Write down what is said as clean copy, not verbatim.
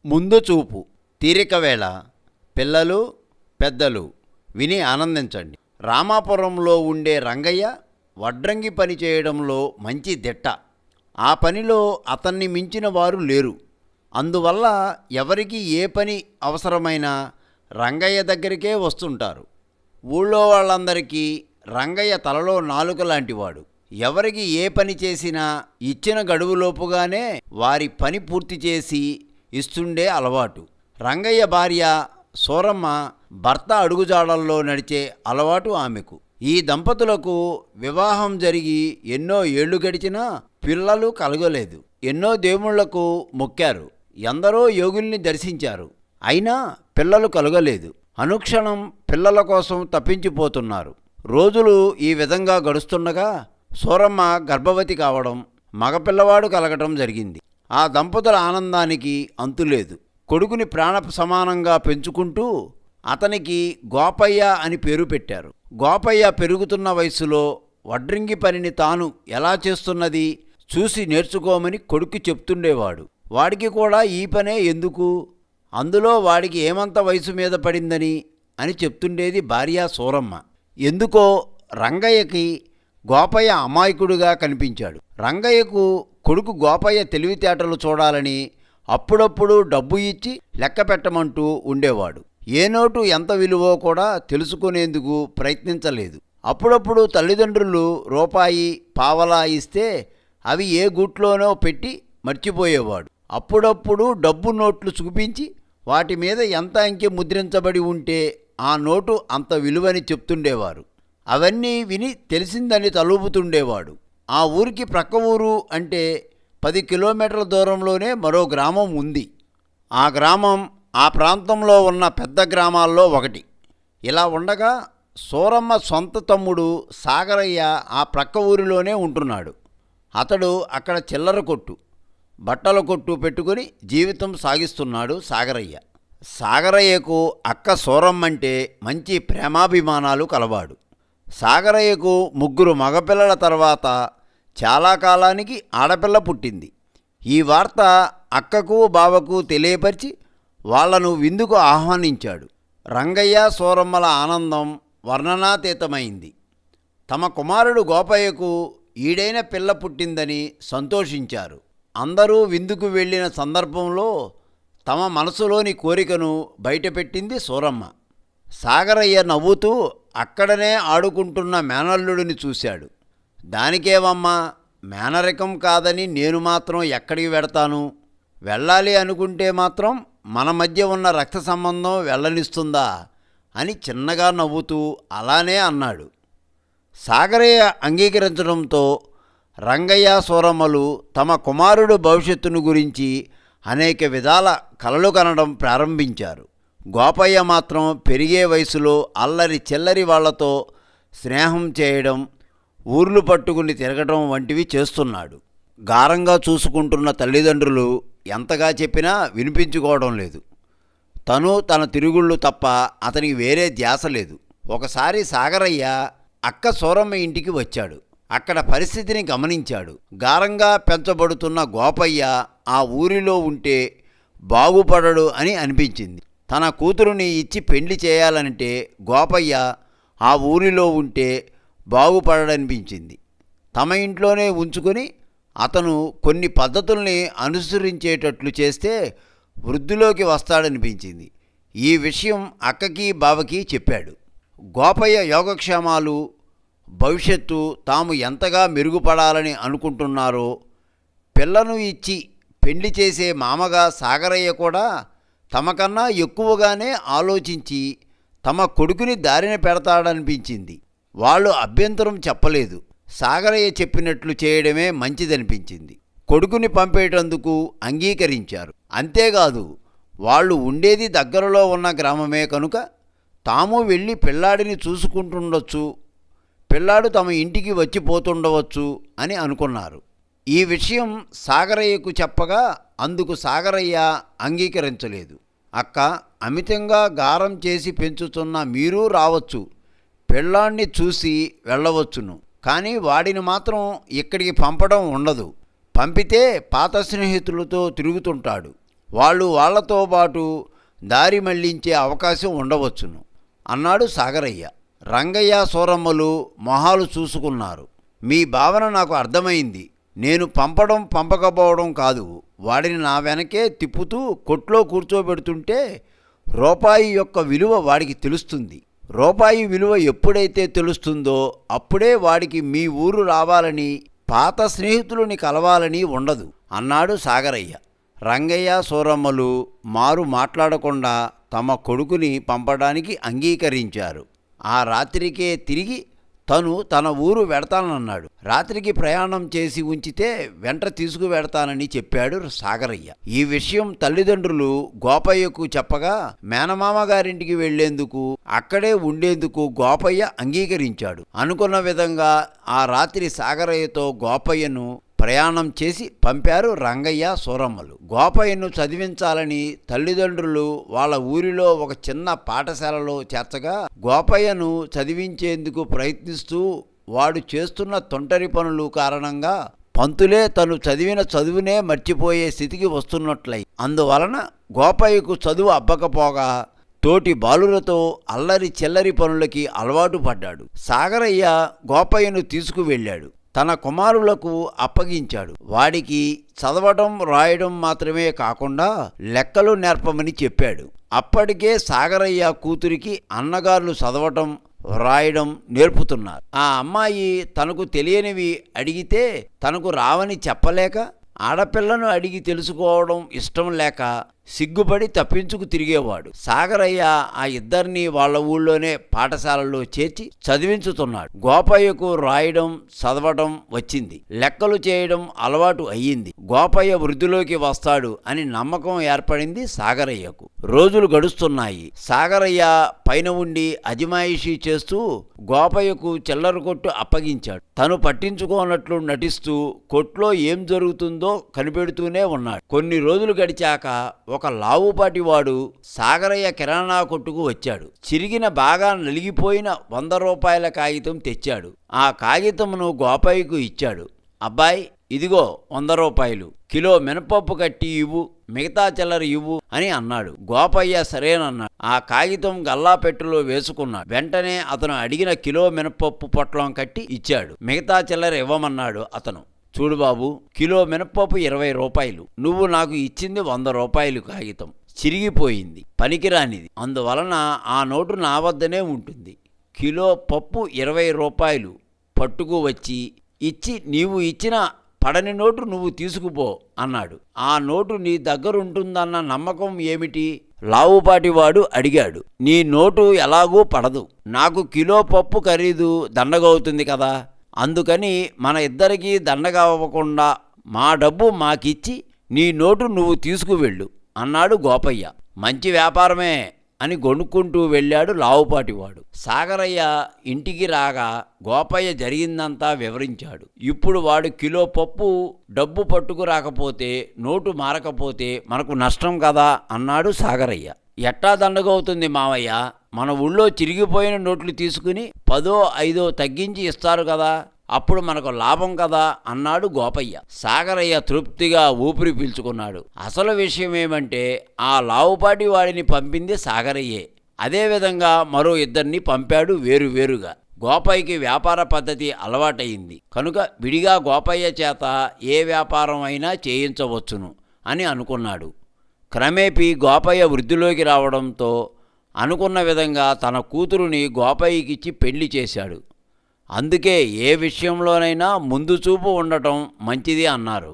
ముందు చూపు తీరిక వేళ పిల్లలు పెద్దలు విని ఆనందించండి. రామాపురంలో ఉండే రంగయ్య వడ్రంగి పని చేయడంలో మంచి దిట్ట. ఆ పనిలో అతన్ని మించిన వారు లేరు. అందువల్ల ఎవరికి ఏ పని అవసరమైనా రంగయ్య దగ్గరికే వస్తుంటారు. ఊళ్ళో వాళ్ళందరికీ రంగయ్య తలలో నాలుక లాంటివాడు. ఎవరికి ఏ పని చేసినా ఇచ్చిన గడువులోపుగానే వారి పని పూర్తి చేసి ఇస్తుండే అలవాటు. రంగయ్య భార్య సూరమ్మ భర్త అడుగుజాడల్లో నడిచే అలవాటు ఆమెకు. ఈ దంపతులకు వివాహం జరిగి ఎన్నో ఏళ్లు గడిచినా పిల్లలు కలగలేదు. ఎన్నో దేవుళ్లకు మొక్కారు, ఎందరో యోగుల్ని దర్శించారు, అయినా పిల్లలు కలగలేదు. అనుక్షణం పిల్లల కోసం తప్పించిపోతున్నారు. రోజులు ఈ విధంగా గడుస్తుండగా సూరమ్మ గర్భవతి కావడం, మగపిల్లవాడు కలగటం జరిగింది. ఆ దంపతుల ఆనందానికి అంతులేదు. కొడుకుని ప్రాణ సమానంగా పెంచుకుంటూ అతనికి గోపయ్య అని పేరు పెట్టారు. గోపయ్య పెరుగుతున్న వయసులో వడ్రంగి పనిని తాను ఎలా చేస్తున్నది చూసి నేర్చుకోమని కొడుకు చెప్తుండేవాడు. వాడికి కూడా ఈ పనే ఎందుకు, అందులో వాడికి ఏమంత వయసు మీద పడిందని అని చెప్తుండేది భార్య సూరమ్మ. ఎందుకో రంగయ్యకి గోపయ్య అమాయకుడిగా కనిపించాడు. రంగయ్యకు కొడుకు గోపయ్య తెలివితేటలు చూడాలని అప్పుడప్పుడు డబ్బు ఇచ్చి లెక్క పెట్టమంటూ ఉండేవాడు. ఏ నోటు ఎంత విలువో కూడా తెలుసుకునేందుకు ప్రయత్నించలేదు. అప్పుడప్పుడు తల్లిదండ్రులు రూపాయి పావలా ఇస్తే అవి ఏ గూట్లోనో పెట్టి మర్చిపోయేవాడు. అప్పుడప్పుడు డబ్బు నోట్లు చూపించి వాటి మీద ఎంత అంకె ముద్రించబడి ఉంటే ఆ నోటు అంత విలువని చెప్తుండేవారు. అవన్నీ విని తెలిసిందని తలుపుతుండేవాడు. ఆ ఊరికి ప్రక్క ఊరు అంటే 10 కిలోమీటర్ల దూరంలోనే మరో గ్రామం ఉంది. ఆ గ్రామం ఆ ప్రాంతంలో ఉన్న పెద్ద గ్రామాల్లో ఒకటి. ఇలా ఉండగా సూరమ్మ సొంత తమ్ముడు సాగరయ్య ఆ ప్రక్క ఊరిలోనే ఉంటున్నాడు. అతడు అక్కడ చిల్లర కొట్టు, బట్టల కొట్టు పెట్టుకుని జీవితం సాగిస్తున్నాడు సాగరయ్య. సాగరయ్యకు అక్క సూరమ్మంటే మంచి ప్రేమాభిమానాలు కలవాడు. సాగరయ్యకు 3 మగపిల్లల తర్వాత చాలా కాలానికి ఆడపిల్ల పుట్టింది. ఈ వార్త అక్కకు బావకు తెలియపరిచి వాళ్లను విందుకు ఆహ్వానించాడు. రంగయ్య సూరమ్మల ఆనందం వర్ణనాతీతమైంది. తమ కుమారుడు గోపయ్యకు ఈడైన పిల్ల పుట్టిందని సంతోషించారు. అందరూ విందుకు వెళ్ళిన సందర్భంలో తమ మనసులోని కోరికను బయటపెట్టింది సూరమ్మ. సాగరయ్య నవ్వుతూ అక్కడనే ఆడుకుంటున్న మేనల్లుడిని చూశాడు. దానికేవమ్మా, మేనరికం కాదని నేను మాత్రం ఎక్కడికి వెడతాను? వెళ్ళాలి అనుకుంటే మాత్రం మన మధ్య ఉన్న రక్త సంబంధం వెళ్ళనిస్తుందా అని చిన్నగా నవ్వుతూ అలానే అన్నాడు. సాగరయ్య అంగీకరించడంతో రంగయ్య సూరమ్మలు తమ కుమారుడు భవిష్యత్తును గురించి అనేక విధాల కలలు కనడం ప్రారంభించారు. గోపయ్య మాత్రం పెరిగే వయసులో అల్లరి చిల్లరి వాళ్లతో స్నేహం చేయడం, ఊర్లు పట్టుకుని తిరగడం వంటివి చేస్తున్నాడు. గారంగా చూసుకుంటున్న తల్లిదండ్రులు ఎంతగా చెప్పినా వినిపించుకోవడం లేదు. తను తన తిరుగుళ్ళు తప్ప అతనికి వేరే ధ్యాస లేదు. ఒకసారి సాగరయ్య అక్క సూరమ్మ ఇంటికి వచ్చాడు. అక్కడ పరిస్థితిని గమనించాడు. గారంగా పెంచబడుతున్న గోపయ్య ఆ ఊరిలో ఉంటే బాగుపడడు అని అనిపించింది. తన కూతురుని ఇచ్చి పెళ్లి చేయాలంటే గోపయ్య ఆ ఊరిలో ఉంటే బాగుపడనిపించింది. తమ ఇంట్లోనే ఉంచుకొని అతను కొన్ని పద్ధతుల్ని అనుసరించేటట్లు చేస్తే వృద్ధిలోకి వస్తాడనిపించింది. ఈ విషయం అక్కకి బావకి చెప్పాడు. గోపయ్య యోగక్షేమాలు, భవిష్యత్తు తాము ఎంతగా మెరుగుపడాలని అనుకుంటున్నారో పిల్లను ఇచ్చి పెళ్లి చేసే మామగా సాగరయ్య కూడా తమకన్నా ఎక్కువగానే ఆలోచించి తమ కొడుకుని దారిన పెడతాడనిపించింది. వాళ్ళు అభ్యంతరం చెప్పలేదు. సాగరయ్య చెప్పినట్లు చేయడమే మంచిదనిపించింది. కొడుకుని పంపేటందుకు అంగీకరించారు. అంతేకాదు, వాళ్ళు ఉండేది దగ్గరలో ఉన్న గ్రామమే కనుక తాము వెళ్ళి పిల్లాడిని చూసుకుంటుండొచ్చు, పిల్లాడు తమ ఇంటికి వచ్చిపోతుండవచ్చు అని అనుకున్నారు. ఈ విషయం సాగరయ్యకు చెప్పగా అందుకు సాగరయ్య అంగీకరించలేదు. అక్క, అమితంగా గారం చేసి పెంచుతున్న మీరు రావచ్చు, పిల్లాన్ని చూసి వెళ్ళవచ్చును, కానీ వాడిని మాత్రం ఇక్కడికి పంపడం ఉండదు. పంపితే పాత స్నేహితులతో తిరుగుతుంటాడు. వాళ్ళు వాళ్లతో పాటు దారి మళ్లించే అవకాశం ఉండవచ్చును అన్నాడు సాగరయ్య. రంగయ్య సూరమ్మలు మొహాలు చూసుకున్నారు. మీ భావన నాకు అర్థమైంది. నేను పంపడం పంపకపోవడం కాదు, వాడిని నా వెనకే తిప్పుతూ కొట్లో కూర్చోబెడుతుంటే రూపాయి యొక్క విలువ వాడికి తెలుస్తుంది. రూపాయి విలువ ఎప్పుడైతే తెలుస్తుందో అప్పుడే వాడికి మీ ఊరు రావాలని, పాత స్నేహితులని కలవాలని ఉండదు అన్నాడు సాగరయ్య. రంగయ్య సూరమ్మలు మారు మాట్లాడకుండా తమ కొడుకుని పంపడానికి అంగీకరించారు. ఆ రాత్రికే తిరిగి తన ఊరు వెడతానన్నాడు. రాత్రికి ప్రయాణం చేసి ఉంచితే వెంట తీసుకువెడతానని చెప్పాడు సాగరయ్య. ఈ విషయం తల్లిదండ్రులు గోపయ్యకు చెప్పగా మేనమామ గారింటికి వెళ్లేందుకు, అక్కడే ఉండేందుకు గోపయ్య అంగీకరించాడు. అనుకున్న విధంగా ఆ రాత్రి సాగరయ్యతో గోపయ్యను ప్రయాణం చేసి పంపారు రంగయ్య సూరమ్మలు. గోపయ్యను చదివించాలని తల్లిదండ్రులు వాళ్ళ ఊరిలో ఒక చిన్న పాఠశాలలో చేర్చగా గోపయ్యను చదివించేందుకు ప్రయత్నిస్తూ వాడు చేస్తున్న తొంటరి పనులు కారణంగా పంతులే తను చదివిన చదువునే మర్చిపోయే స్థితికి వస్తున్నట్లయి. అందువలన గోపయ్యకు చదువు అబ్బకపోగా తోటి బాలులతో అల్లరి చిల్లరి పనులకి అలవాటు పడ్డాడు. సాగరయ్య గోపయ్యను తీసుకువెళ్ళాడు. తన కుమారులకు అప్పగించాడు. వాడికి చదవడం రాయడం మాత్రమే కాకుండా లెక్కలు నేర్పమని చెప్పాడు. అప్పటికే సాగరయ్య కూతురికి అన్నగారులు చదవటం రాయడం నేర్పుతున్నారు. ఆ అమ్మాయి తనకు తెలియనివి అడిగితే తనకు రావని చెప్పలేక, ఆడపిల్లను అడిగి తెలుసుకోవడం ఇష్టం లేక సిగ్గుపడి తప్పించుకు తిరిగేవాడు. సాగరయ్య ఆ ఇద్దరిని వాళ్ళ ఊళ్ళోనే పాఠశాలలో చేర్చి చదివించుతున్నాడు. గోపయ్యకు రాయడం చదవడం వచ్చింది, లెక్కలు చేయడం అలవాటు అయ్యింది. గోపయ్య వృద్ధిలోకి వస్తాడు అని నమ్మకం ఏర్పడింది సాగరయ్యకు. రోజులు గడుస్తున్నాయి. సాగరయ్య పైన ఉండి అజమాయిషీ చేస్తూ గోపయ్యకు చిల్లర కొట్టు అప్పగించాడు. తను పట్టించుకోనట్లు నటిస్తూ కొట్లో ఏం జరుగుతుందో కనిపెడుతూనే ఉన్నాడు. కొన్ని రోజులు గడిచాక ఒక లావుపాటివాడు సాగరయ్య కిరాణా కొట్టుకు వచ్చాడు. చిరిగిన బాగా నలిగిపోయిన 100 రూపాయల కాగితం తెచ్చాడు. ఆ కాగితమును గోపయ్యకు ఇచ్చాడు. అబ్బాయి, ఇదిగో 100 రూపాయలు, కిలో మినపప్పు కట్టి ఇవ్వు, మిగతా చిల్లర ఇవ్వు అని అన్నాడు. గోపయ్య సరేనన్నాడు. ఆ కాగితం గల్లాపెట్టులో వేసుకున్నాడు. వెంటనే అతను అడిగిన కిలో మినపప్పు పొట్లం కట్టి ఇచ్చాడు. మిగతా చిల్లర ఇవ్వమన్నాడు అతను. చూడు బాబు, కిలో మినపప్పు 20 రూపాయలు, నువ్వు నాకు ఇచ్చింది 100 రూపాయలు కాగితం, చిరిగిపోయింది, పనికిరానిది, అందువలన ఆ నోటు నా వద్దనే ఉంటుంది. కిలో పప్పు 20 రూపాయలు పట్టుకు వచ్చి ఇచ్చి నీవు ఇచ్చిన పడని నోటు నువ్వు తీసుకుపో అన్నాడు. ఆ నోటు నీ దగ్గరుంటుందన్న నమ్మకం ఏమిటి? లావుపాటివాడు అడిగాడు. నీ నోటు ఎలాగూ పడదు, నాకు కిలో పప్పు ఖరీదు దండగవుతుంది కదా, అందుకని మన ఇద్దరికీ దండగా అవ్వకుండా మా డబ్బు మాకిచ్చి నీ నోటు నువ్వు తీసుకువెళ్ళు అన్నాడు గోపయ్య. మంచి వ్యాపారమే అని గొనుక్కుంటూ వెళ్ళాడు లావుపాటివాడు. సాగరయ్య ఇంటికి రాగా గోపయ్య జరిగిందంతా వివరించాడు. ఇప్పుడు వాడు కిలో పప్పు డబ్బు పట్టుకు రాకపోతే, నోటు మారకపోతే మనకు నష్టం కదా అన్నాడు సాగరయ్య. ఎట్టా దండగవుతుంది మావయ్య, మన ఊళ్ళో చిరిగిపోయిన నోట్లు తీసుకుని 10, 5 తగ్గించి ఇస్తారు కదా, అప్పుడు మనకు లాభం కదా అన్నాడు గోపయ్య. సాగరయ్య తృప్తిగా ఊపిరి పీల్చుకున్నాడు. అసలు విషయం ఏమంటే ఆ లావుపాటి వాడిని పంపింది సాగరయ్యే. అదేవిధంగా మరో 2 పంపాడు వేరువేరుగా. గోపయ్యకి వ్యాపార పద్ధతి అలవాటయింది కనుక విడిగా గోపయ్య చేత ఏ వ్యాపారం అయినా చేయించవచ్చును అని అనుకున్నాడు. క్రమేపీ గోపయ్య వృద్ధిలోకి రావడంతో అనుకున్న విధంగా తన కూతురుని గోపయ్యకిచ్చి పెళ్లి చేశాడు. అందుకే ఏ విషయంలోనైనా ముందు చూపు ఉండటం మంచిది అన్నారు.